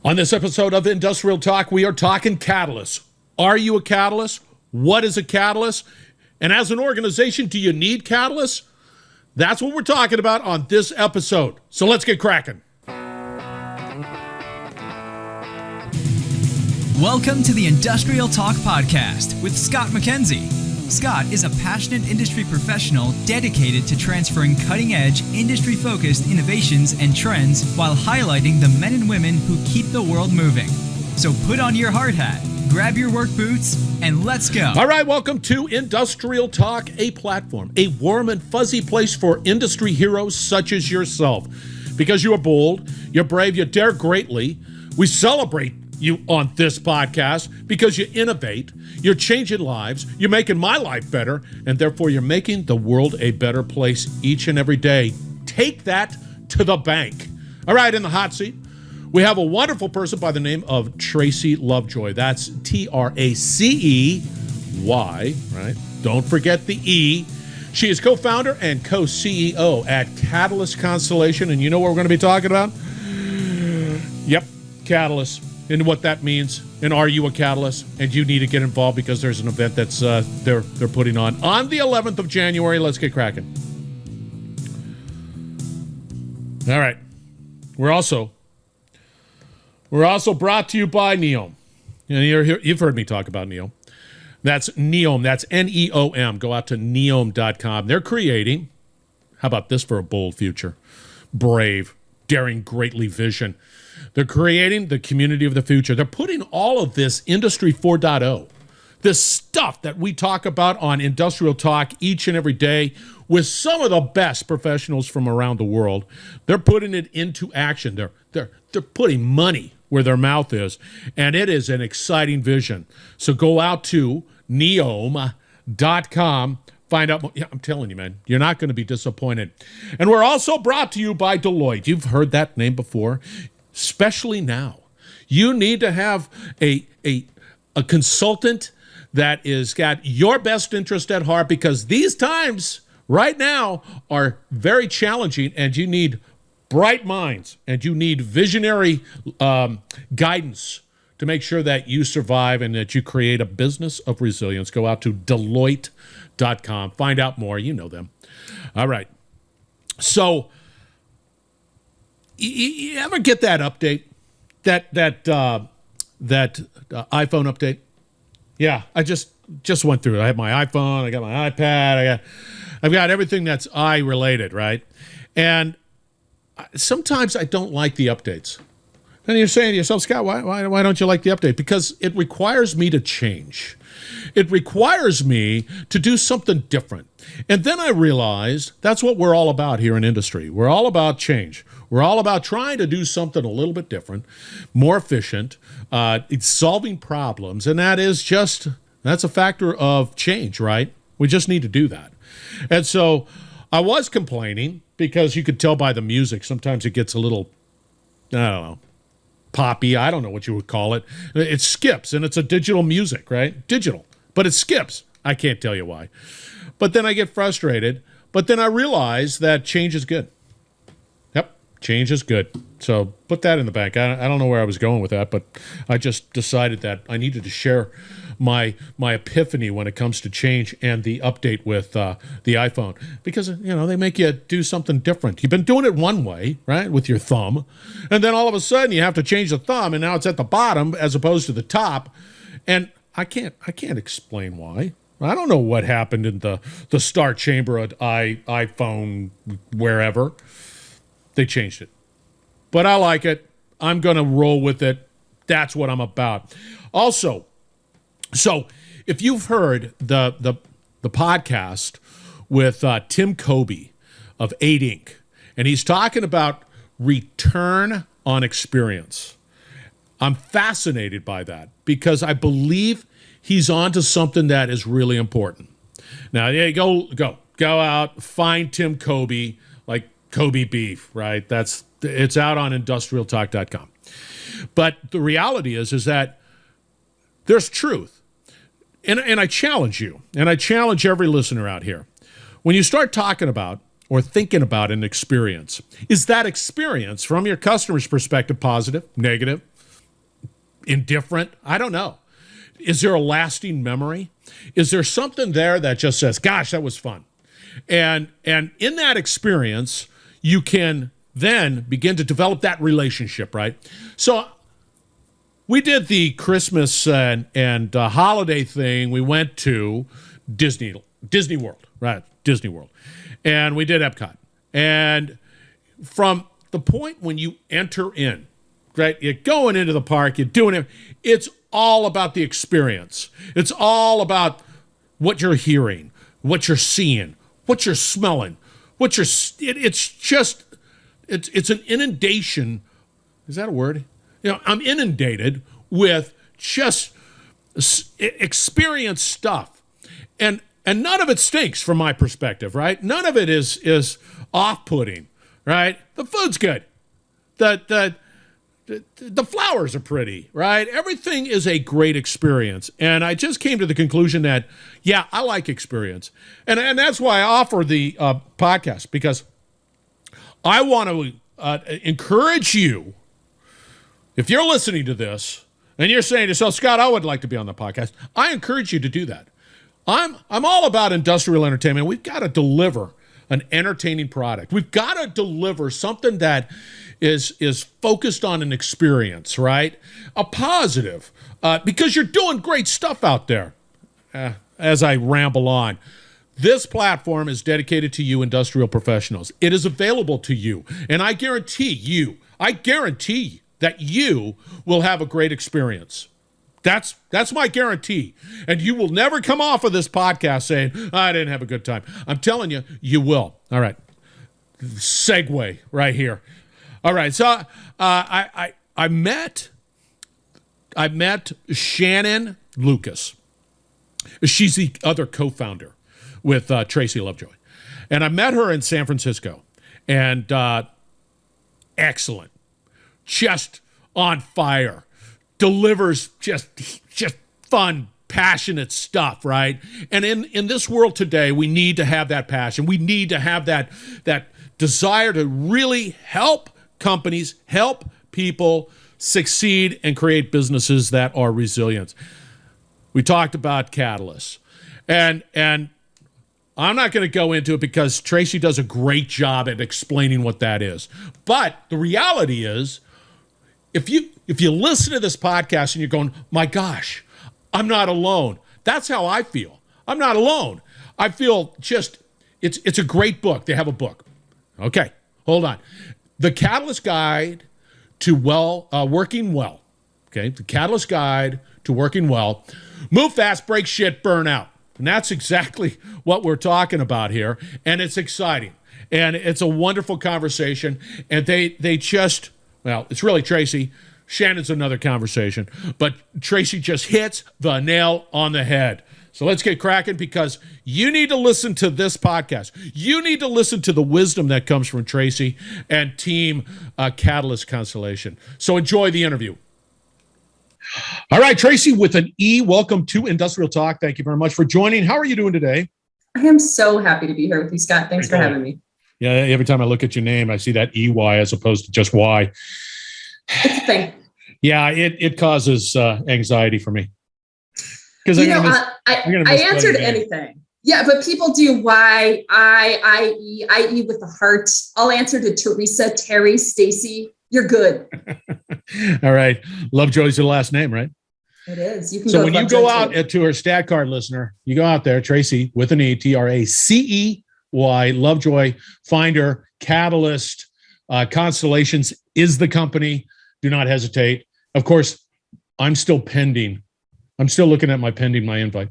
On this episode of Industrial Talk, we are talking catalysts. Are you a catalyst? What is a catalyst? And as an organization, do you need catalysts? That's what we're talking about on this episode. So let's get cracking. Welcome to the Industrial Talk Podcast with Scott McKenzie. Scott is a passionate industry professional dedicated to transferring cutting-edge, industry-focused innovations and trends while highlighting the men and women who keep the world moving. So put on your hard hat, grab your work boots, and let's go. All right, welcome to Industrial Talk, a platform, a warm and fuzzy place for industry heroes such as yourself. Because you are bold, you're brave, you dare greatly. We celebrate you on this podcast because you innovate, you're changing lives, you're making my life better, and therefore you're making the world a better place each and every day. Take that to the bank. All right, in the hot seat, we have a wonderful person by the name of Tracey Lovejoy. That's Tracey, right? Don't forget the E. She is co-founder and co-CEO at Catalyst Constellation, and you know what we're going to be talking about? Yep, Catalyst. And what that means, and are you a catalyst? And you need to get involved because there's an event that's they're putting on the 11th of January. Let's get cracking. All right, we're also brought to you by Neom. And you've heard me talk about Neom. That's Neom. That's Neom. Go out to neom.com. They're creating. How about this for a bold future? Brave, daring greatly vision. They're creating the community of the future. They're putting all of this Industry 4.0, this stuff that we talk about on Industrial Talk each and every day with some of the best professionals from around the world. They're putting it into action. They're putting money where their mouth is, and it is an exciting vision. So go out to neom.com. Find out more. Yeah, I'm telling you, man, you're not going to be disappointed. And we're also brought to you by Deloitte. You've heard that name before. Especially now, you need to have a consultant that is got your best interest at heart, because these times right now are very challenging, and you need bright minds and you need visionary guidance to make sure that you survive and that you create a business of resilience. Go out to Deloitte.com. Find out more. You know them. All right. So, you ever get that update, that iPhone update? Yeah, I just went through it. I have my iPhone, I got my iPad, I've got everything that's related, right? And sometimes I don't like the updates. And you're saying to yourself, Scott, why don't you like the update? Because it requires me to change. It requires me to do something different. And then I realized that's what we're all about here in industry. We're all about change. We're all about trying to do something a little bit different, more efficient, it's solving problems. And that's a factor of change, right? We just need to do that. And so I was complaining because you could tell by the music, sometimes it gets a little, I don't know, poppy. I don't know what you would call it. It skips, and it's a digital music, right? Digital, but it skips. I can't tell you why. But then I get frustrated. But then I realize that change is good. Yep, change is good. So put that in the bank. I don't know where I was going with that, but I just decided that I needed to share my epiphany when it comes to change and the update with the iPhone, because they make you do something different. You've been doing it one way, right, with your thumb, and then all of a sudden you have to change the thumb, and now it's at the bottom as opposed to the top, and I can't explain why. I don't know what happened in the start chamber at iPhone wherever. They changed it, but I like it. I'm going to roll with it. That's what I'm about. Also, so if you've heard the podcast with Tim Kobe of 8 Inc., and he's talking about return on experience, I'm fascinated by that because I believe he's onto something that is really important. Now, yeah, go out, find Tim Kobe, like Kobe beef, right? It's out on industrialtalk.com. But the reality is that there's truth. And I challenge you, and I challenge every listener out here. When you start talking about or thinking about an experience, is that experience from your customer's perspective positive, negative, indifferent? I don't know. Is there a lasting memory? Is there something there that just says, gosh, that was fun? And in that experience, you can then begin to develop that relationship, right? So we did the Christmas and holiday thing. We went to Disney World, right? Disney World. And we did Epcot. And from the point when you enter in, right, you're going into the park, you're doing it, it's all about the experience. It's all about what you're hearing, what you're seeing, what you're smelling, it's an inundation. Is that a word? I'm inundated with just experience stuff. And none of it stinks from my perspective, right? None of it is off-putting, right? The food's good. The flowers are pretty, right? Everything is a great experience. And I just came to the conclusion that, yeah, I like experience. And that's why I offer the podcast, because I want to encourage you, if you're listening to this and you're saying to yourself, Scott, I would like to be on the podcast, I encourage you to do that. I'm all about industrial entertainment. We've got to deliver an entertaining product. We've got to deliver something that is focused on an experience, right? A positive, because you're doing great stuff out there. As I ramble on, this platform is dedicated to you industrial professionals. It is available to you, and I guarantee that you will have a great experience. That's my guarantee. And you will never come off of this podcast saying, I didn't have a good time. I'm telling you, you will. All right. Segue right here. All right. So I met Shannon Lucas. She's the other co-founder with Tracey Lovejoy. And I met her in San Francisco. And excellent. Just on fire. Delivers just fun, passionate stuff, right? And in this world today, we need to have that passion. We need to have that desire to really help companies, help people succeed and create businesses that are resilient. We talked about Catalyst. And I'm not going to go into it because Tracey does a great job at explaining what that is. But the reality is, if you listen to this podcast and you're going, my gosh, I'm not alone. That's how I feel. I'm not alone. I feel just, it's a great book. They have a book. Okay, hold on. The Catalyst Guide to Working Well. Okay, the Catalyst Guide to Working Well. Move fast, break shit, burn out. And that's exactly what we're talking about here. And it's exciting. And it's a wonderful conversation. And they just, well, it's really Tracey. Shannon's another conversation. But Tracey just hits the nail on the head. So let's get cracking, because you need to listen to this podcast. You need to listen to the wisdom that comes from Tracey and team Catalyst Constellation. So enjoy the interview. All right, Tracey with an E, welcome to Industrial Talk. Thank you very much for joining. How are you doing today? I am so happy to be here with you, Scott. Thanks for having me. Yeah, every time I look at your name, I see that EY as opposed to just Y. It's a thing. Yeah, it causes anxiety for me. Because I answered anything. Yeah, but people do Y, I, E with the heart. I'll answer to Teresa, Terry, Stacy. You're good. All right. Lovejoy's your last name, right? It is. You can. So when you go out to her stat card listener, you go out there, Tracey with an E, Tracey, Lovejoy, find her. Catalyst Constellations is the company. Do not hesitate. Of course, I'm still pending. I'm still looking at my invite.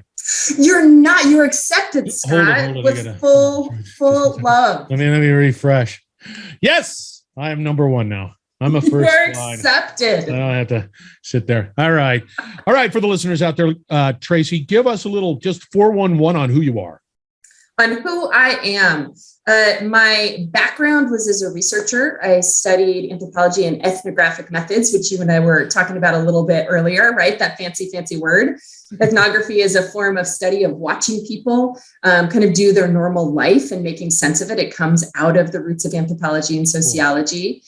You're not. You're accepted, Scott, hold on, with full love. Let me refresh. Yes, I am number one now. I'm a first line. You're accepted. I don't have to sit there. All right. For the listeners out there, Tracey, give us a little just 411 on who you are. On who I am. My background was as a researcher. I studied anthropology and ethnographic methods, which you and I were talking about a little bit earlier, right? That fancy word. Ethnography is a form of study of watching people kind of do their normal life and making sense of it. It comes out of the roots of anthropology and sociology.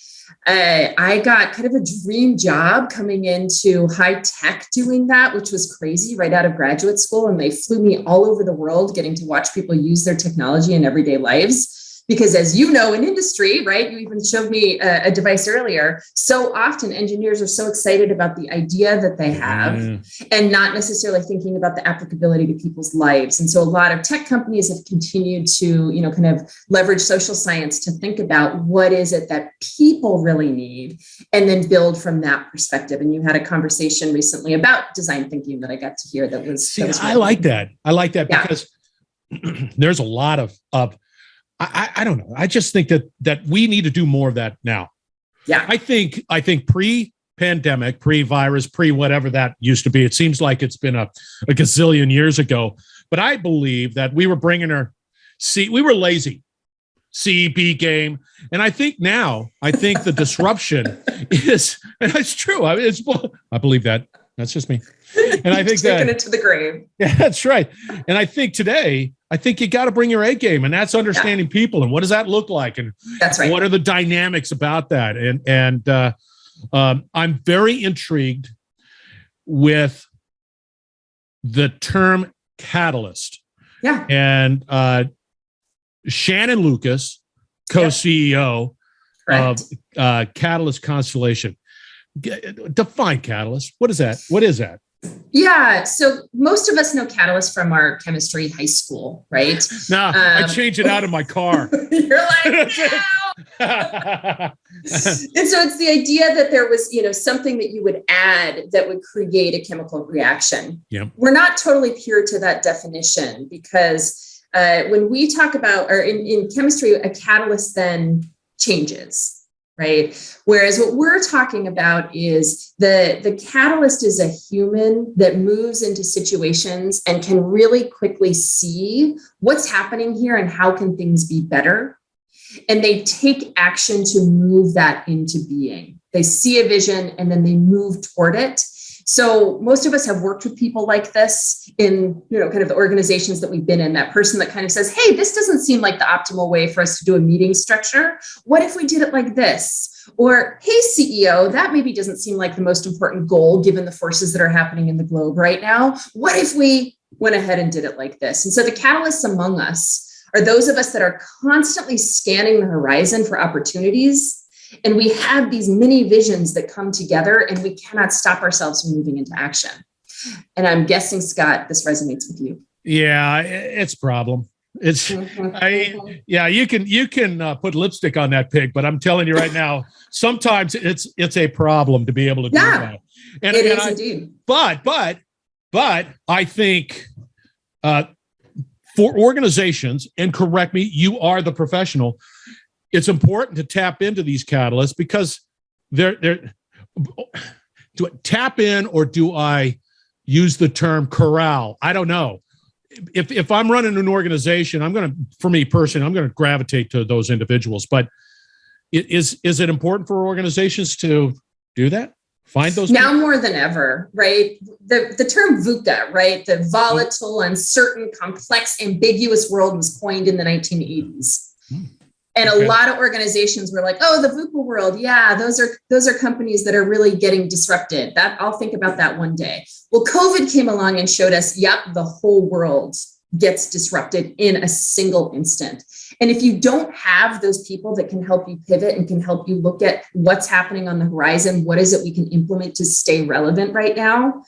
I got kind of a dream job coming into high tech doing that, which was crazy right out of graduate school. And they flew me all over the world getting to watch people use their technology in everyday lives. Because as you know, in industry, right, you even showed me a device earlier. So often engineers are so excited about the idea that they have and not necessarily thinking about the applicability to people's lives. And so a lot of tech companies have continued to, kind of leverage social science to think about what is it that people really need and then build from that perspective. And you had a conversation recently about design thinking that I got to hear that was. I like that. I like that because there's a lot of I don't know. I just think that we need to do more of that now. Yeah. I think pre-pandemic, pre-virus, pre-whatever that used to be, it seems like it's been a gazillion years ago. But I believe that we were we were lazy. C, B game. And I think the disruption is, and it's true. I believe that. That's just me. And I think taking it to the grave. Yeah, that's right. And I think today, you got to bring your A game, and that's understanding people and what does that look like, and that's right. What are the dynamics about that? And I'm very intrigued with the term catalyst. Yeah. And Shannon Lucas, co-CEO of Catalyst Constellation. Define catalyst. What is that? What is that? Yeah. So most of us know Catalyst from our chemistry high school, right? No, I changed it out in my car. You're like, no. And so it's the idea that there was, something that you would add that would create a chemical reaction. Yeah. We're not totally pure to that definition because when we talk about, or in chemistry, a catalyst then changes. Right. Whereas what we're talking about is the catalyst is a human that moves into situations and can really quickly see what's happening here and how can things be better. And they take action to move that into being. They see a vision and then they move toward it. So most of us have worked with people like this in, kind of the organizations that we've been in, that person that kind of says, hey, this doesn't seem like the optimal way for us to do a meeting structure. What if we did it like this? Or, hey, CEO, that maybe doesn't seem like the most important goal given the forces that are happening in the globe right now. What if we went ahead and did it like this? And so the catalysts among us are those of us that are constantly scanning the horizon for opportunities. And we have these mini visions that come together and we cannot stop ourselves from moving into action. And I'm guessing, Scott, this resonates with you. Yeah, it's a problem. It's, you can put lipstick on that pig, but I'm telling you right now, sometimes it's a problem to be able to do that. And it is indeed. But I think for organizations, and correct me, you are the professional, it's important to tap into these catalysts because do I tap in, or do I use the term corral? I don't know. If I'm running an organization, I'm going to gravitate to those individuals. But is it important for organizations to do that? Find those now people? More than ever, right? The term VUCA, right? The volatile, uncertain, complex, ambiguous world was coined in the 1980s. And a lot of organizations were like, oh, the VUCA world. Yeah, those are companies that are really getting disrupted. I'll think about that one day. Well, COVID came along and showed us, the whole world gets disrupted in a single instant. And if you don't have those people that can help you pivot and can help you look at what's happening on the horizon, what is it we can implement to stay relevant right now?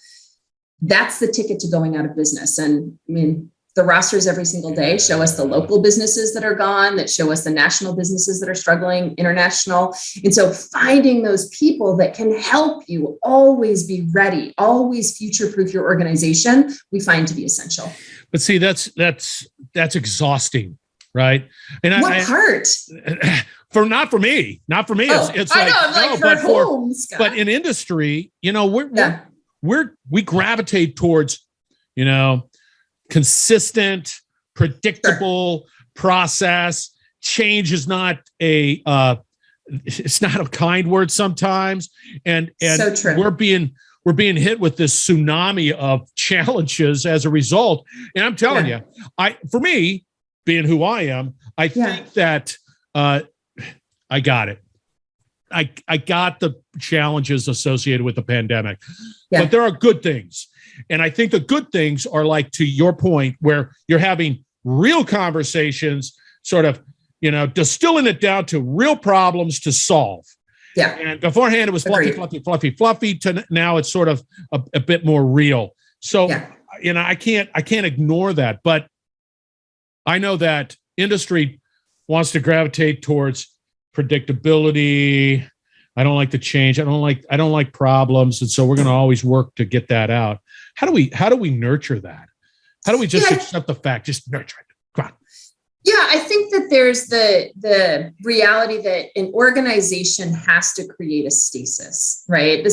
That's the ticket to going out of business. And I mean, the rosters every single day show us the local businesses that are gone, that show us the national businesses that are struggling, international. And so finding those people that can help you always be ready, always future-proof your organization, we find to be essential. But see, that's exhausting, right? And what part? Not for me. Oh, It's I know, I'm like, for whom, Scott? But in industry, we gravitate towards, consistent, predictable process. Change is not it's not a kind word sometimes. And so true. we're being hit with this tsunami of challenges as a result. And I'm telling you, for me, being who I am, I think that I got it. I got the challenges associated with the pandemic, Yeah. but there are good things. And I think the good things are like, to your point, where you're having real conversations, sort of, distilling it down to real problems to solve. Yeah. And beforehand it was fluffy, Agreed. fluffy. To now it's sort of a bit more real. So, I can't ignore that, but I know that industry wants to gravitate towards predictability. I don't like the change. I don't like problems. And so we're going to always work to get that out. How do we nurture that? How do we just accept the fact, just nurture it? Come on. Yeah, I think that there's the reality that an organization has to create a stasis, right?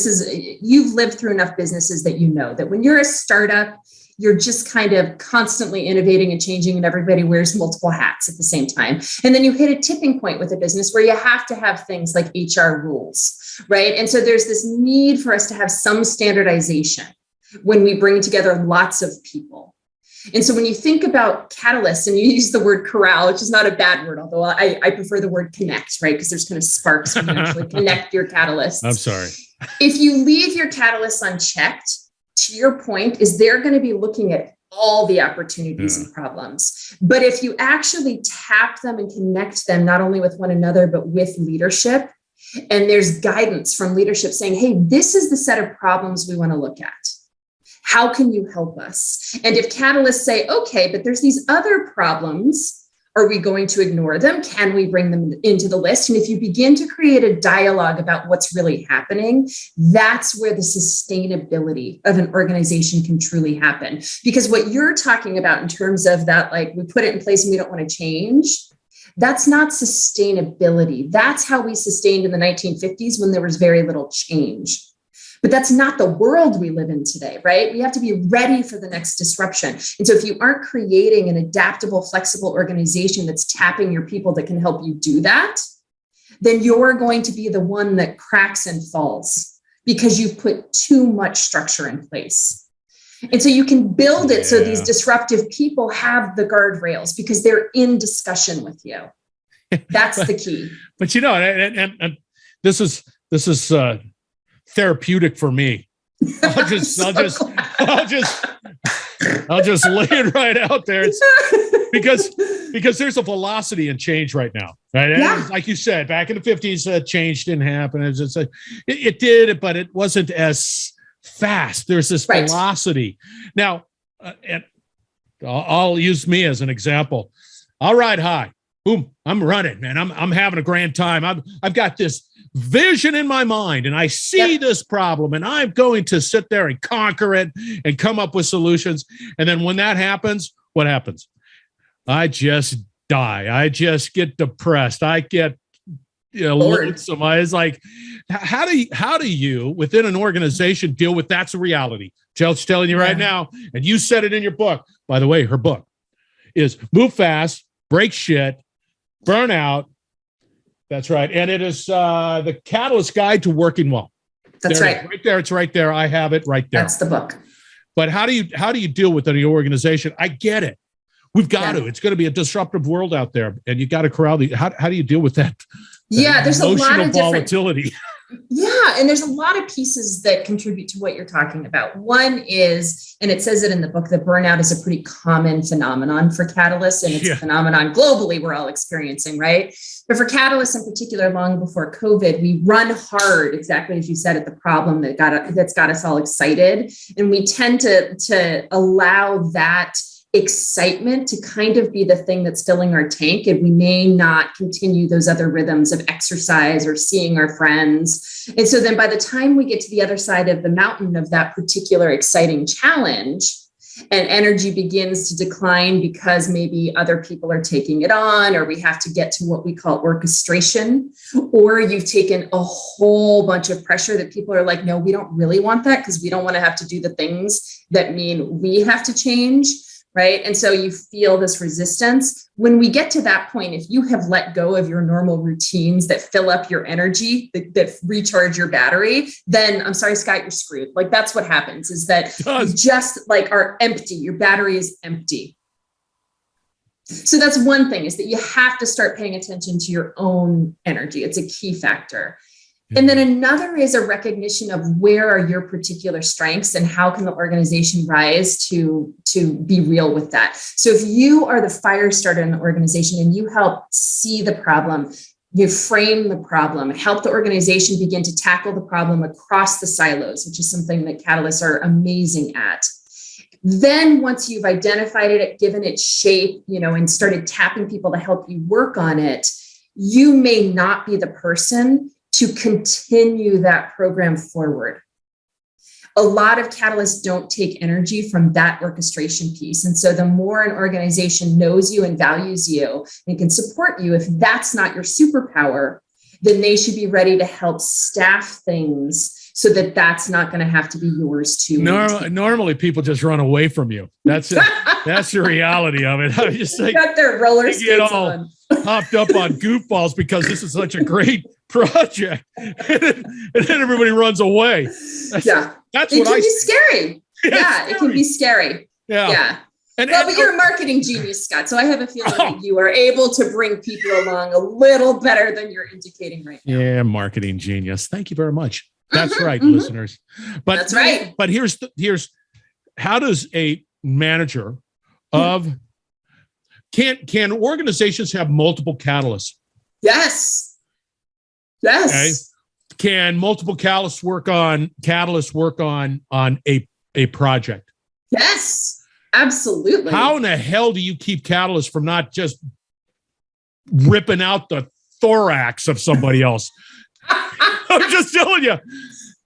You've lived through enough businesses that you know that when you're a startup, you're just kind of constantly innovating and changing, and everybody wears multiple hats at the same time. And then you hit a tipping point with a business where you have to have things like HR rules, right? And so there's this need for us to have some standardization when we bring together lots of people. And so when you think about Catalyst, and you use the word corral, which is not a bad word, although I prefer the word connect, right? Because there's kind of sparks when you actually connect your catalysts. I'm sorry. If you leave your catalysts unchecked, to your point, is they're going to be looking at all the opportunities and problems. But if you actually tap them and connect them, not only with one another, but with leadership, and there's guidance from leadership saying, hey, this is the set of problems we want to look at. How can you help us? And if catalysts say, okay, but there's these other problems, are we going to ignore them? Can we bring them into the list? And if you begin to create a dialogue about what's really happening, that's where the sustainability of an organization can truly happen. Because what you're talking about in terms of that, like we put it in place and we don't want to change, that's not sustainability. That's how we sustained in the 1950s when there was very little change. But that's not the world we live in today, right? We have to be ready for the next disruption. And so if you aren't creating an adaptable, flexible organization that's tapping your people that can help you do that, then you're going to be the one that cracks and falls because you've put too much structure in place. And so you can build it so these disruptive people have the guardrails because they're in discussion with you. That's the key. But and this is therapeutic for me. I'll just lay it right out there. It's because there's a velocity in change right now, right? Yeah. Like you said, back in the 50s, change didn't happen. It did, but it wasn't as fast. There's this velocity. Now, and I'll use me as an example. I'll ride high. Boom, I'm running, man. I'm having a grand time. I've got this vision in my mind and I see this problem and I'm going to sit there and conquer it and come up with solutions. And then when that happens, what happens? I just die. I just get depressed. I get lonesome. It's like, how do you within an organization deal with that's a reality? Jel's telling you right now, and you said it in your book. By the way, her book is Move Fast, Break Shit, Burnout. That's right. And it is the Catalyst Guide to Working Well. That's right. Right there. It's right there. I have it right there. That's the book. But how do you deal with any organization? I get it. We've got to. It's going to be a disruptive world out there, and you got to corral the. How do you deal with that? There's a lot of volatility. And there's a lot of pieces that contribute to what you're talking about. One is, and it says it in the book, that burnout is a pretty common phenomenon for Catalyst, and it's a phenomenon globally we're all experiencing, right? But for Catalyst in particular, long before COVID, we run hard, exactly as you said, at the problem that's got us all excited, and we tend to allow that excitement to kind of be the thing that's filling our tank, and we may not continue those other rhythms of exercise or seeing our friends. And so then by the time we get to the other side of the mountain of that particular exciting challenge, and energy begins to decline because maybe other people are taking it on, or we have to get to what we call orchestration, or you've taken a whole bunch of pressure that people are like, no, we don't really want that because we don't want to have to do the things that mean we have to change. Right. And so you feel this resistance. When we get to that point, if you have let go of your normal routines that fill up your energy, that recharge your battery, then I'm sorry, Scott, you're screwed. Like that's what happens is that you just like are empty. Your battery is empty. So that's one thing, is that you have to start paying attention to your own energy. It's a key factor. And then another is a recognition of where are your particular strengths and how can the organization rise to be real with that. So if you are the fire starter in the organization and you help see the problem, you frame the problem, help the organization begin to tackle the problem across the silos, which is something that Catalysts are amazing at. Then once you've identified it, given it shape, and started tapping people to help you work on it, you may not be the person to continue that program forward. A lot of catalysts don't take energy from that orchestration piece. And so the more an organization knows you and values you and can support you, if that's not your superpower, then they should be ready to help staff things so that that's not going to have to be yours too. Normally people just run away from you. That's it. That's the reality of it. I just think got their roller skates on. Hopped up on goofballs because this is such a great project, and then everybody runs away. That's it can be scary. Yeah, it can be scary. Yeah. But you're a marketing genius, Scott. So I have a feeling that you are able to bring people along a little better than you're indicating right now. Yeah, marketing genius. Thank you very much. That's right, listeners. But that's right. But here's how does a manager of can organizations have multiple catalysts? Yes. Okay. Can multiple catalysts work on a project? Yes, absolutely. How in the hell do you keep catalysts from not just ripping out the thorax of somebody else? I'm just telling you,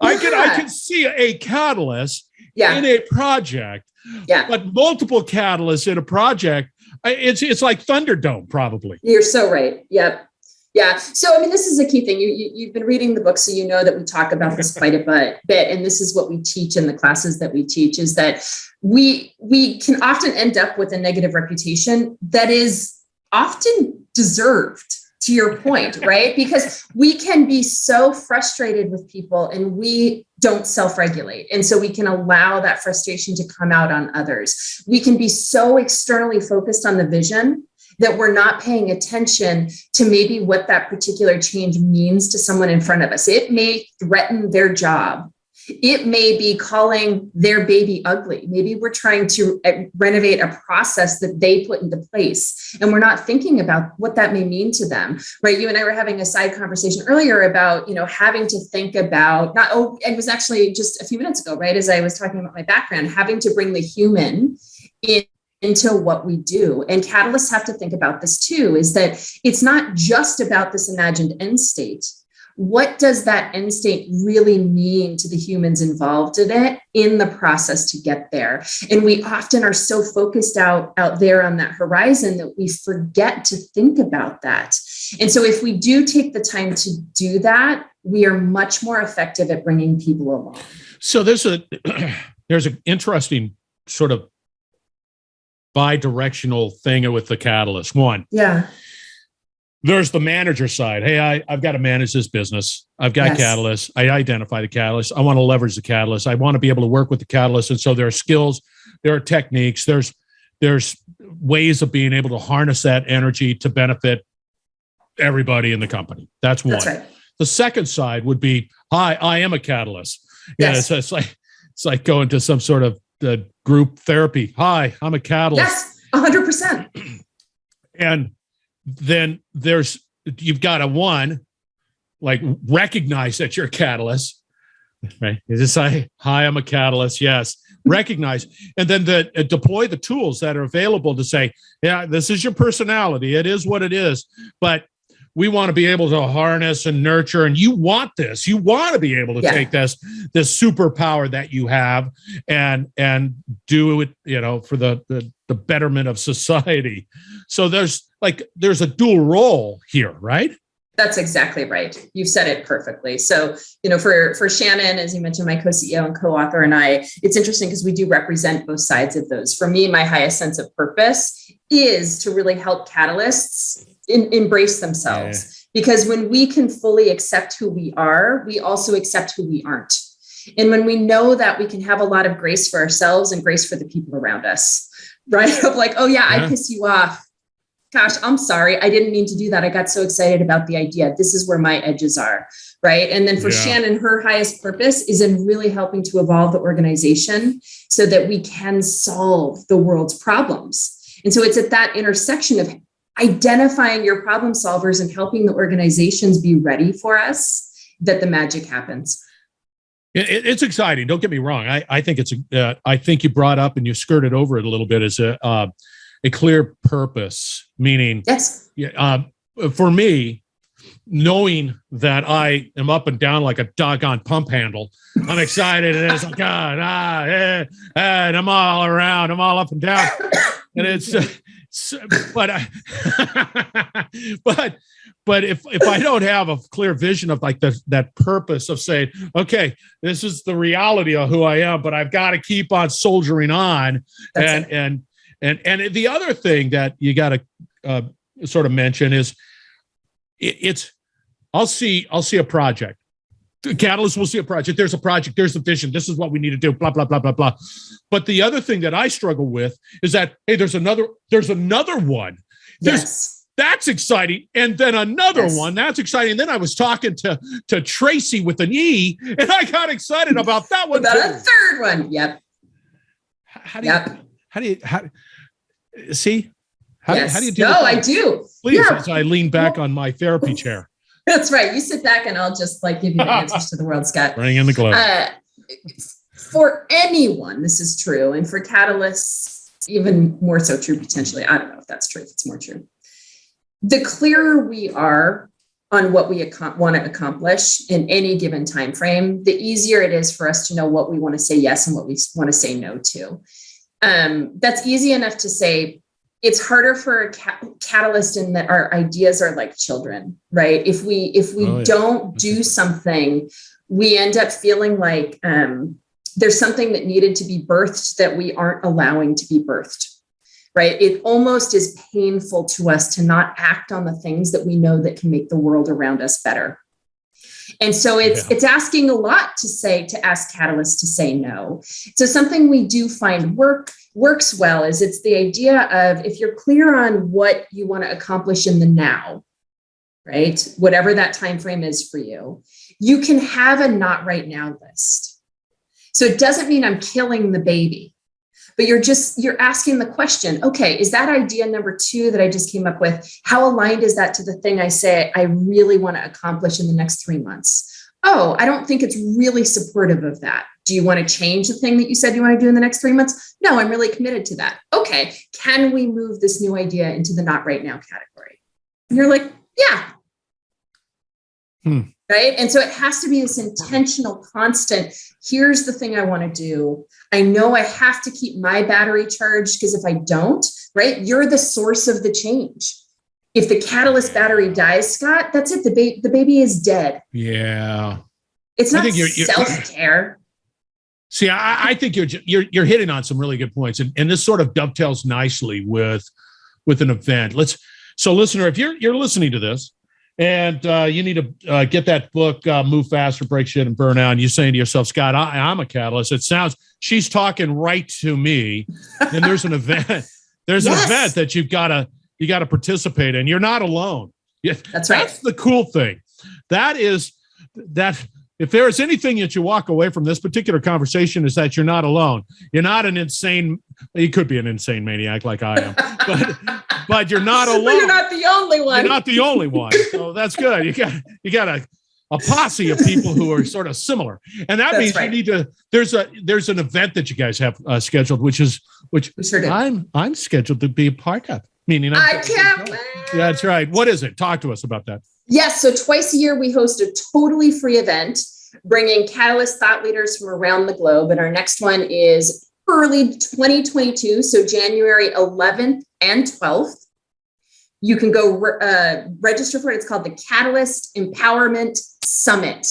I can see a catalyst in a project, but multiple catalysts in a project, it's like Thunderdome, probably. You're so right. Yep. Yeah. So, I mean, this is a key thing. You've been reading the book, so you know that we talk about this quite a bit. And this is what we teach in the classes that we teach, is that we can often end up with a negative reputation that is often deserved, to your point, right? Because we can be so frustrated with people and we don't self-regulate. And so we can allow that frustration to come out on others. We can be so externally focused on the vision that we're not paying attention to maybe what that particular change means to someone in front of us. It may threaten their job. It may be calling their baby ugly. Maybe we're trying to renovate a process that they put into place, and we're not thinking about what that may mean to them, right? You and I were having a side conversation earlier about, having to think about it was actually just a few minutes ago, right? As I was talking about my background, having to bring the human into what we do. And catalysts have to think about this too, is that it's not just about this imagined end state. What does that end state really mean to the humans involved in it, in the process to get there? And we often are so focused out there on that horizon that we forget to think about that. And so if we do take the time to do that, we are much more effective at bringing people along. So there's an interesting sort of bi-directional thing with the catalyst. One. Yeah. There's the manager side. Hey, I've got to manage this business. I've got catalysts. I identify the catalyst. I want to leverage the catalyst. I want to be able to work with the catalyst. And so there are skills, there are techniques, there's ways of being able to harness that energy to benefit everybody in the company. That's one. That's right. The second side would be, hi, I am a catalyst. Yes. Yeah, it's like going to some sort of group therapy. Hi, I'm a catalyst. Yes, 100%. And then you've got to recognize that you're a catalyst, right? You just say, hi, I'm a catalyst. Yes. Recognize. And then deploy the tools that are available to say, yeah, this is your personality. It is what it is. But we want to be able to harness and nurture, and you want this. You want to be able to take this superpower that you have and do it, for the betterment of society. So there's a dual role here, right? That's exactly right. You've said it perfectly. So, for Shannon, as you mentioned, my co-CEO and co-author, and I, it's interesting because we do represent both sides of those. For me, my highest sense of purpose is to really help catalysts embrace themselves. Yeah. Because when we can fully accept who we are, we also accept who we aren't. And when we know that, we can have a lot of grace for ourselves and grace for the people around us, right? Of I piss you off. gosh, I'm sorry. I didn't mean to do that. I got so excited about the idea. This is where my edges are. Right. And then for Shannon, her highest purpose is in really helping to evolve the organization so that we can solve the world's problems. And so it's at that intersection of identifying your problem solvers and helping the organizations be ready for us that the magic happens. It's exciting. Don't get me wrong. I think I think you brought up and you skirted over it a little bit as a clear purpose, meaning for me, knowing that I am up and down like a doggone pump handle, I'm excited and it's like, God, and I'm all around, I'm all up and down. And but if I don't have a clear vision of like that purpose of saying, okay, this is the reality of who I am, but I've got to keep on soldiering on. And the other thing that you got to sort of mention is I'll see a project. Catalyst will see a project. There's a project. There's a vision. This is what we need to do. Blah, blah, blah, blah, blah. But the other thing that I struggle with is that, hey, there's another one. That's exciting. And then another one. That's exciting. And then I was talking to Tracey with an E, and I got excited about that one. About a third one. Yep. How do you see? How do you do that? I do. Please, as I lean back on my therapy chair. That's right. You sit back and I'll just give you the answers to the world, Scott. Bring in the globe. For anyone, this is true. And for Catalysts, even more so true, potentially. I don't know if that's true, if it's more true. The clearer we are on what we want to accomplish in any given time frame, the easier it is for us to know what we want to say yes and what we want to say no to. That's easy enough to say. It's harder for a catalyst in that our ideas are like children, right? If we don't do something, we end up feeling like there's something that needed to be birthed that we aren't allowing to be birthed, right? It almost is painful to us to not act on the things that we know that can make the world around us better. And so it's asking a lot to ask Catalyst to say no. So something we do find works well is it's the idea of if you're clear on what you want to accomplish in the now, right? Whatever that time frame is for you, you can have a not right now list. So it doesn't mean I'm killing the baby, but you're asking the question, okay, is that idea number 2 that I just came up with, how aligned is that to the thing I say I really want to accomplish in the next 3 months? Oh, I don't think it's really supportive of that. Do you want to change the thing that you said you want to do in the next 3 months? No, I'm really committed to that. Okay, can we move this new idea into the not right now category? And you're like, yeah. Right? And so it has to be this intentional, constant, here's the thing I want to do. I know I have to keep my battery charged because if I don't, right, you're the source of the change. If the catalyst battery dies, Scott, that's it. The baby is dead. Yeah. It's not self-care. See, I think you're hitting on some really good points. And this sort of dovetails nicely with an event. So listener, if you're listening to this, and you need to get that book, Move Faster, Break Shit, and Burnout. And you're saying to yourself, Scott, I'm a catalyst. It sounds, she's talking right to me. And there's an event. There's an event that you got to participate in. You're not alone. That's right. That's the cool thing. That is that. If there is anything that you walk away from this particular conversation is that you're not alone. You're not an insane. You could be an insane maniac like I am, but you're not alone. But you're not the only one. You're not the only one. So that's good. You got a posse of people who are sort of similar, and that means you need to. There's an event that you guys have scheduled, which I'm scheduled to be a part of. Meaning I can't wait. Yeah, that's right. What is it? Talk to us about that. Yes. So twice a year, we host a totally free event, bringing Catalyst thought leaders from around the globe. And our next one is early 2022. So January 11th and 12th. You can go register for it. It's called the Catalyst Empowerment Summit.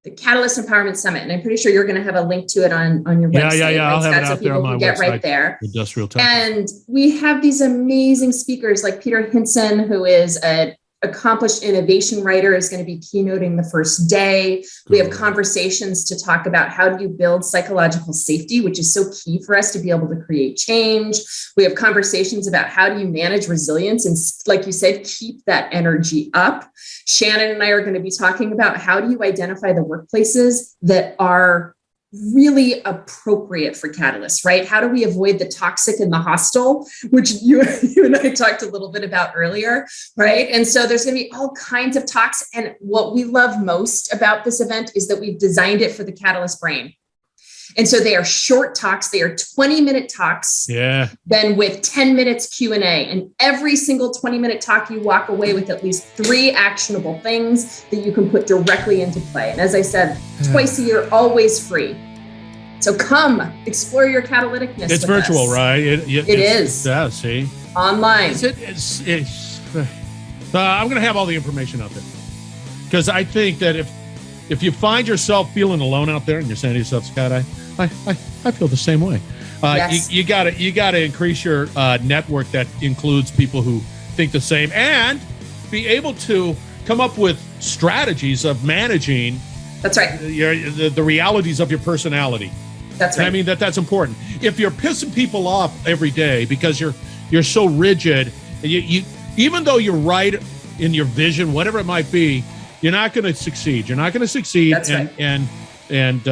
The Catalyst Empowerment Summit. And I'm pretty sure you're going to have a link to it on your website. Yeah. I'll have it out there on my website. Right there. Industrial Tech. And we have these amazing speakers like Peter Hinson, who is a accomplished innovation writer is going to be keynoting the first day. We have conversations to talk about how do you build psychological safety, which is so key for us to be able to create change. We have conversations about how do you manage resilience and, like you said, keep that energy up. Shannon and I are going to be talking about how do you identify the workplaces that are really appropriate for Catalyst, right? How do we avoid the toxic and the hostile, which you and I talked a little bit about earlier, right? And so there's going to be all kinds of talks. And what we love most about this event is that we've designed it for the Catalyst brain. And so they are short talks. They are 20-minute talks. Yeah. Then with 10 minutes Q&A. And every single 20-minute talk, you walk away with at least 3 actionable things that you can put directly into play. And as I said, twice a year, always free. So come explore your catalyticness. It's virtual, right? It is. Yeah, see? Online. I'm going to have all the information out there. Because I think that if you find yourself feeling alone out there and you're saying to yourself, Scott, I feel the same way. Yes. You gotta increase your network that includes people who think the same and be able to come up with strategies of managing. That's right. The realities of your personality. That's right. And I mean that's important. If you're pissing people off every day because you're so rigid, you even though you're right in your vision, whatever it might be, you're not going to succeed. You're not going to succeed. That's right. And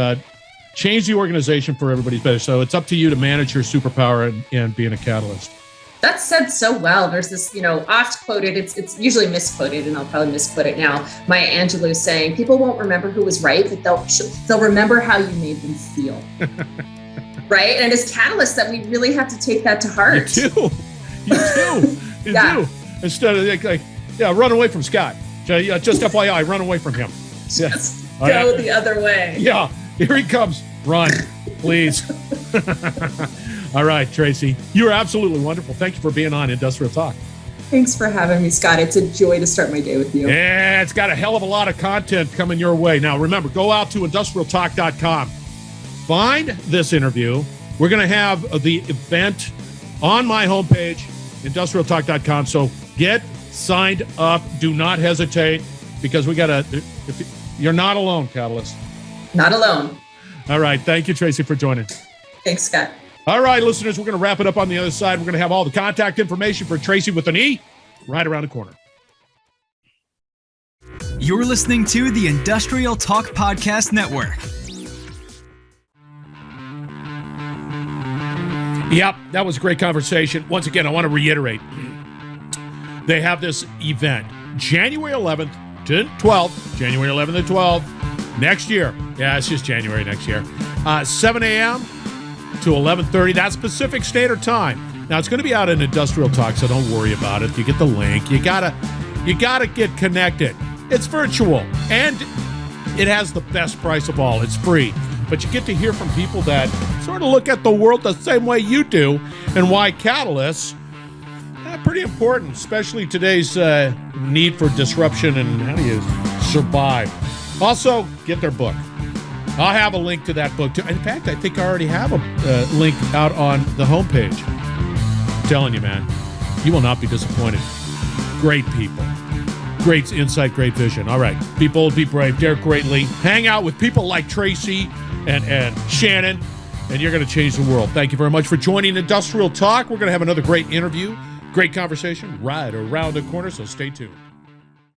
change the organization for everybody's better. So it's up to you to manage your superpower and being a catalyst. That's said so well. There's this, oft quoted, it's usually misquoted, and I'll probably misquote it now. Maya Angelou saying, people won't remember who was right, but they'll remember how you made them feel. Right? And as catalysts, that we really have to take that to heart. You do. You do. Instead of run away from Scott. Just FYI, run away from him. Just go the other way. Yeah, here he comes. Run, please. All right, Tracy, you are absolutely wonderful. Thank you for being on Industrial Talk. Thanks for having me, Scott. It's a joy to start my day with you. Yeah, it's got a hell of a lot of content coming your way. Now, remember, go out to industrialtalk.com. Find this interview. We're going to have the event on my homepage, industrialtalk.com. So get signed up. Do not hesitate because you're not alone, Catalyst. Not alone. All right. Thank you, Tracy, for joining. Thanks, Scott. All right, listeners, we're going to wrap it up on the other side. We're going to have all the contact information for Tracy with an E right around the corner. You're listening to the Industrial Talk Podcast Network. Yep, that was a great conversation. Once again, I want to reiterate. They have this event, January 11th to 12th, January 11th to 12th, next year. Yeah, it's just January next year. 7 a.m. to 11:30. That's Pacific Standard Time. Now, it's going to be out in Industrial Talk, so don't worry about it. You get the link. You gotta get connected. It's virtual, and it has the best price of all. It's free. But you get to hear from people that sort of look at the world the same way you do and why catalysts pretty important, especially today's need for disruption and how do you survive. Also, get their book. I'll have a link to that book too. In fact, I think I already have a link out on the homepage. I'm telling you, man, you will not be disappointed. Great people. Great insight, great vision. All right. Be bold, be brave, dare greatly. Hang out with people like Tracy and Shannon, and you're going to change the world. Thank you very much for joining Industrial Talk. We're going to have another great interview, great conversation right around the corner, so stay tuned.